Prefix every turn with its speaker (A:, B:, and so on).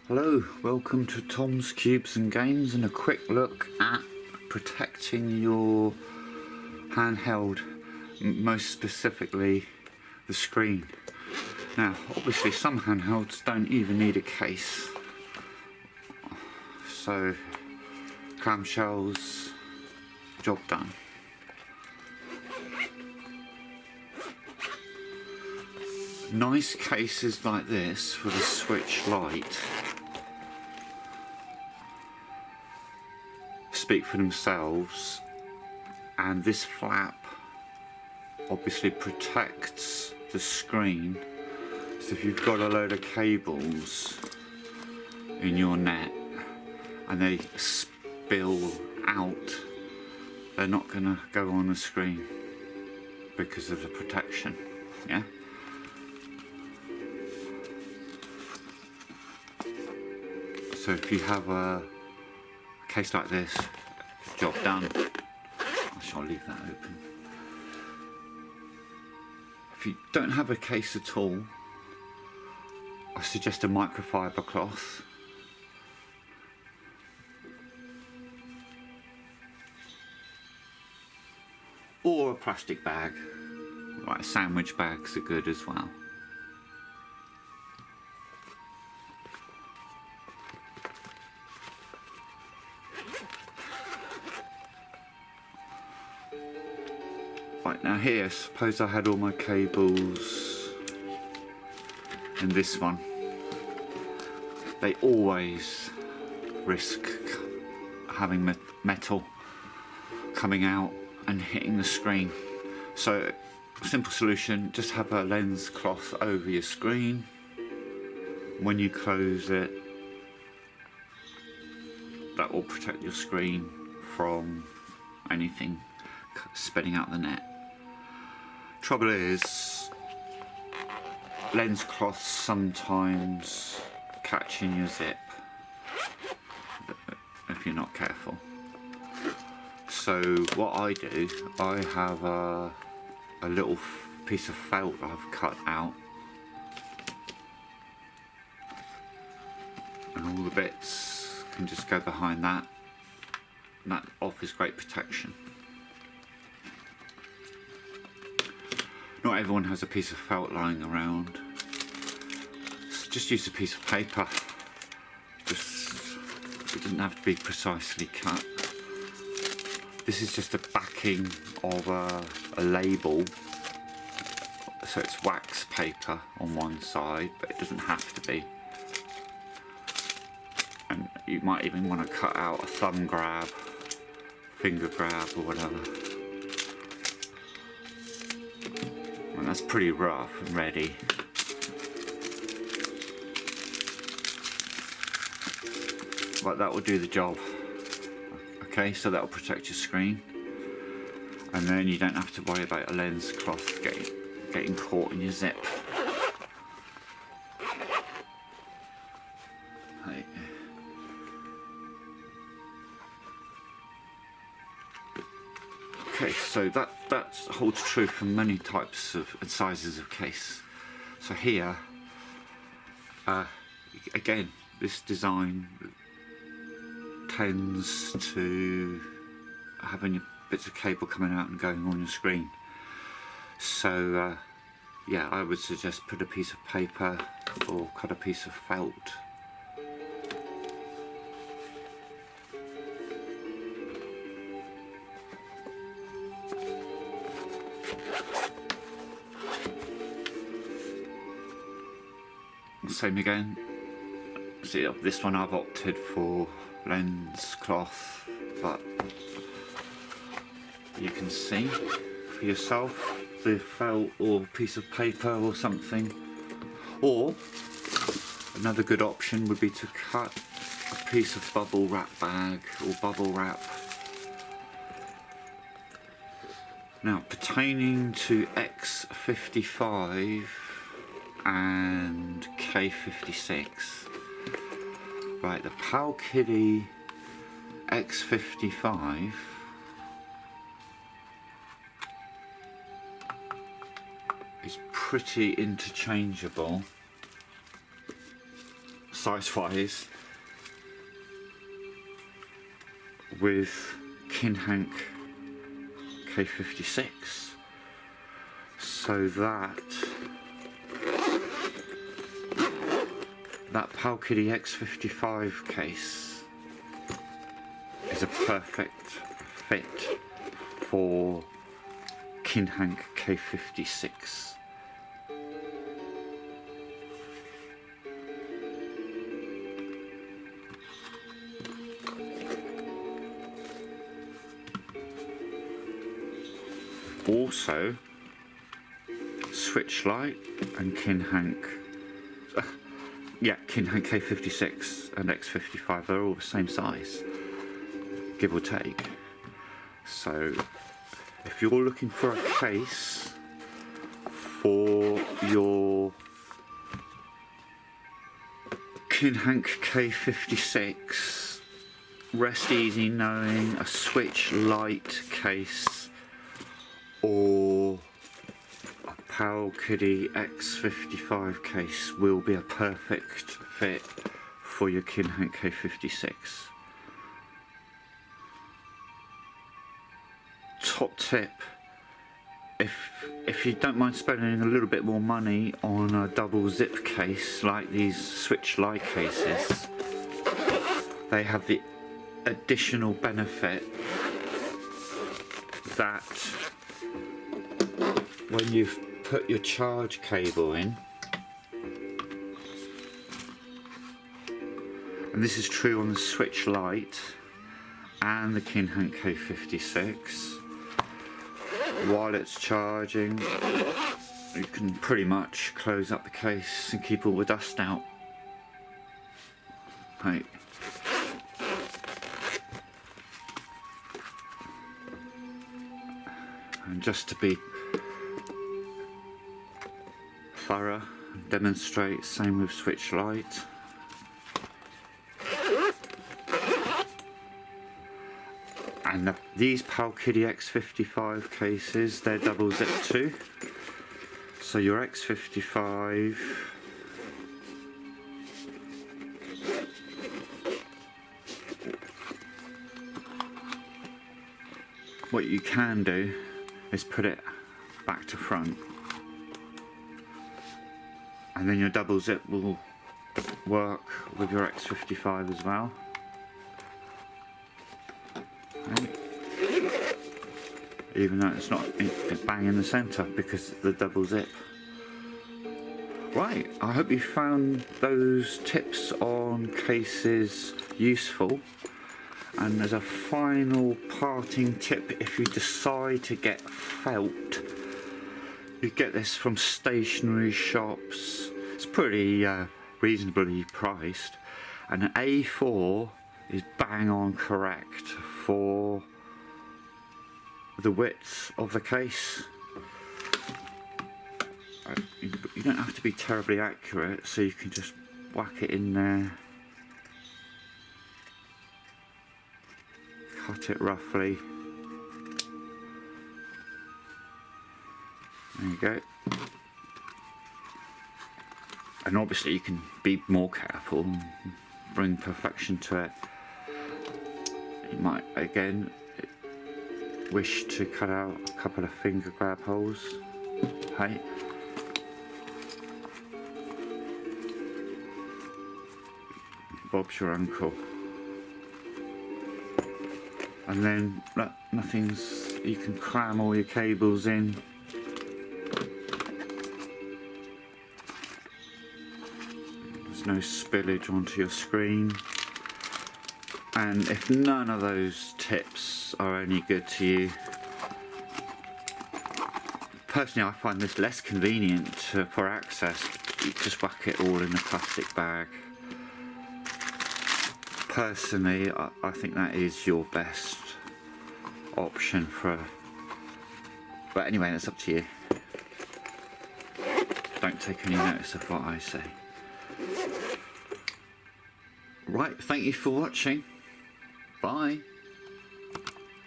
A: Hello, welcome to Tom's Cubes and Games and a quick look at protecting your handheld, most specifically the screen. Now obviously some handhelds don't even need a case, so clamshells, job done. Nice cases like this for the Switch Lite speak for themselves, and this flap obviously protects the screen, so if you've got a load of cables in your net and they spill out, they're not going to go on the screen because of the protection. Yeah. So if you have a case like this, job done. I shall leave that open. If you don't have a case at all, I suggest a microfiber cloth. Or a plastic bag, like sandwich bags are good as well. Right, now here, suppose I had all my cables in this one. They always risk having metal coming out and hitting the screen. So, simple solution, just have a lens cloth over your screen. When you close it, that will protect your screen from anything spitting out the net. Trouble is, lens cloths sometimes catch in your zip if you're not careful. So what I do, I have a little piece of felt I've cut out, and all the bits can just go behind that, and that offers great protection. Not everyone has a piece of felt lying around, so just use a piece of paper. It doesn't have to be precisely cut. This is just a backing of a label, so it's wax paper on one side, but it doesn't have to be. And you might even want to cut out a thumb grab, finger grab or whatever. And that's pretty rough and ready. But that will do the job. Okay, so that will protect your screen, and then you don't have to worry about a lens cloth getting caught in your zip. Right. Okay, so that holds true for many types of and sizes of case. So here, again, this design tends to having bits of cable coming out and going on your screen. So yeah, I would suggest put a piece of paper or cut a piece of felt. Same again. See, this one I've opted for lens cloth, but you can see for yourself the felt or piece of paper or something. Or another good option would be to cut a piece of bubble wrap bag or bubble wrap. Now, pertaining to X55 and K56, right, the Powkiddy X55 is pretty interchangeable size wise with Kinhank K56, so that Powkiddy X55 case is a perfect fit for Kinhank K56. Also, Switch Lite and Kinhank K56 and X55, they're all the same size, give or take. So if you're looking for a case for your Kinhank K56, rest easy knowing a Switch Lite case or a Powkiddy X55 case will be a perfect fit for your Kinhank K56. Top tip, if you don't mind spending a little bit more money on a double zip case like these Switch Lite cases, they have the additional benefit that when you've put your charge cable in, and this is true on the Switch Lite and the Kinhank K56, while it's charging you can pretty much close up the case and keep all the dust out. Right. And just to be thorough and demonstrate, same with Switch Lite. And these Powkiddy X55 cases, they're double zip too. So your X55 what you can do is put it back to front, and then your double zip will work with your X55 as well. Even though it's not bang in the centre because of the double zip. Right, I hope you found those tips on cases useful. And as a final parting tip, if you decide to get felt, you get this from stationery shops. It's pretty reasonably priced, and an A4 is bang on correct for the width of the case. You don't have to be terribly accurate, so you can just whack it in there, cut it roughly. There you go. And obviously you can be more careful and bring perfection to it. You might again wish to cut out a couple of finger grab holes. Hey. Bob's your uncle. And then look, nothing's, you can cram all your cables in. There's no spillage onto your screen. And if none of those tips are any good to you, personally I find this less convenient for access. You just whack it all in a plastic bag. Personally, I think that is your best option for, but anyway, that's up to you. Don't take any notice of what I say. Right, thank you for watching. Bye.